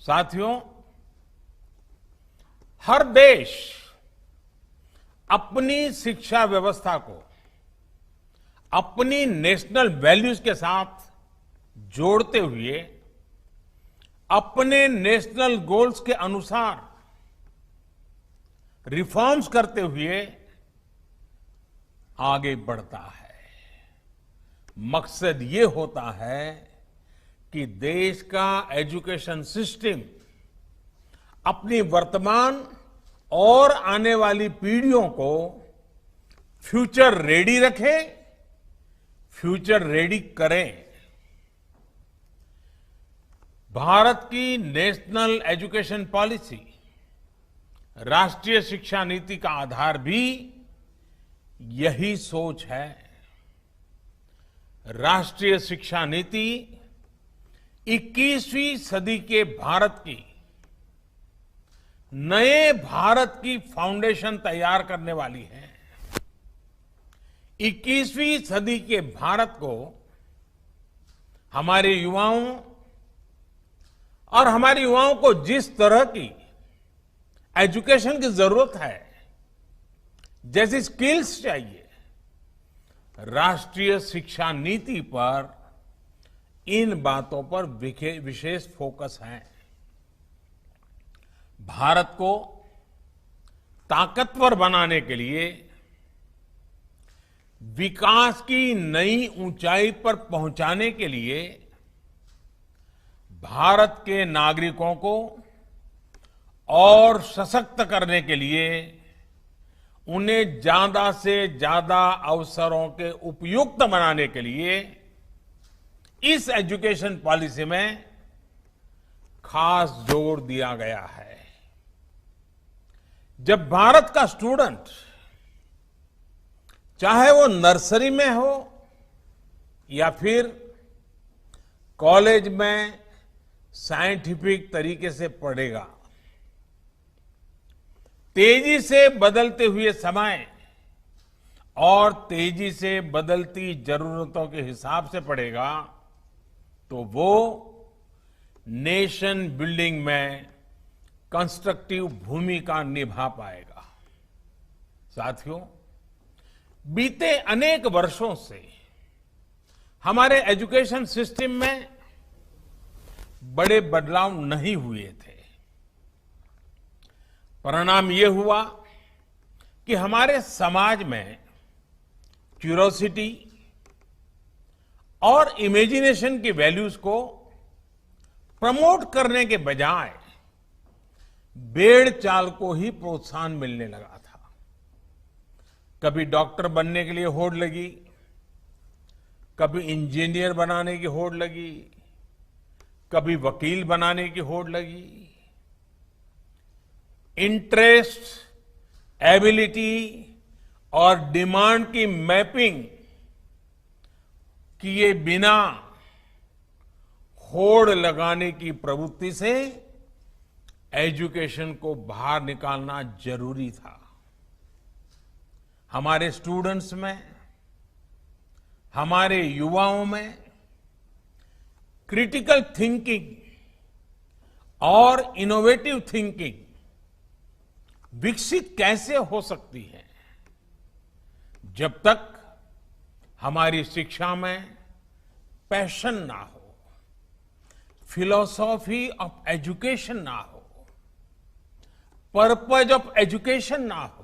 साथियों, हर देश अपनी शिक्षा व्यवस्था को अपनी नेशनल वैल्यूज के साथ जोड़ते हुए अपने नेशनल गोल्स के अनुसार रिफॉर्म्स करते हुए आगे बढ़ता है। मकसद ये होता है कि देश का एजुकेशन सिस्टम अपनी वर्तमान और आने वाली पीढ़ियों को फ्यूचर रेडी रखे, फ्यूचर रेडी करें। भारत की नेशनल एजुकेशन पॉलिसी, राष्ट्रीय शिक्षा नीति का आधार भी यही सोच है। राष्ट्रीय शिक्षा नीति 21वीं सदी के भारत की नए भारत की फाउंडेशन तैयार करने वाली है। 21वीं सदी के भारत को हमारे युवाओं और हमारे युवाओं को जिस तरह की एजुकेशन की जरूरत है, जैसी स्किल्स चाहिए, राष्ट्रीय शिक्षा नीति पर इन बातों पर विशेष फोकस है। भारत को ताकतवर बनाने के लिए, विकास की नई ऊंचाई पर पहुंचाने के लिए भारत के नागरिकों को और सशक्त करने के लिए उन्हें ज्यादा से ज्यादा अवसरों के उपयुक्त बनाने के लिए इस एजुकेशन पॉलिसी में खास जोर दिया गया है। जब भारत का स्टूडेंट, चाहे वो नर्सरी में हो या फिर कॉलेज में साइंटिफिक तरीके से पढ़ेगा, तेजी से बदलते हुए समय और तेजी से बदलती जरूरतों के हिसाब से पढ़ेगा, तो वो नेशन बिल्डिंग में कंस्ट्रक्टिव भूमिका निभा पाएगा। साथियों, बीते अनेक वर्षों से हमारे एजुकेशन सिस्टम में बड़े बदलाव नहीं हुए थे। परिणाम ये हुआ कि हमारे समाज में क्यूरोसिटी और इमेजिनेशन की वैल्यूज को प्रमोट करने के बजाय भेड़ चाल को ही प्रोत्साहन मिलने लगा था। कभी डॉक्टर बनने के लिए होड़ लगी, कभी इंजीनियर बनाने की होड़ लगी, कभी वकील बनाने की होड़ लगी। इंटरेस्ट, एबिलिटी और डिमांड की मैपिंग किए बिना होड़ लगाने की प्रवृत्ति से एजुकेशन को बाहर निकालना जरूरी था। हमारे स्टूडेंट्स में, हमारे युवाओं में क्रिटिकल थिंकिंग और इनोवेटिव थिंकिंग विकसित कैसे हो सकती है, जब तक हमारी शिक्षा में पैशन ना हो, फिलॉसॉफी ऑफ एजुकेशन ना हो, पर्पज ऑफ एजुकेशन ना हो,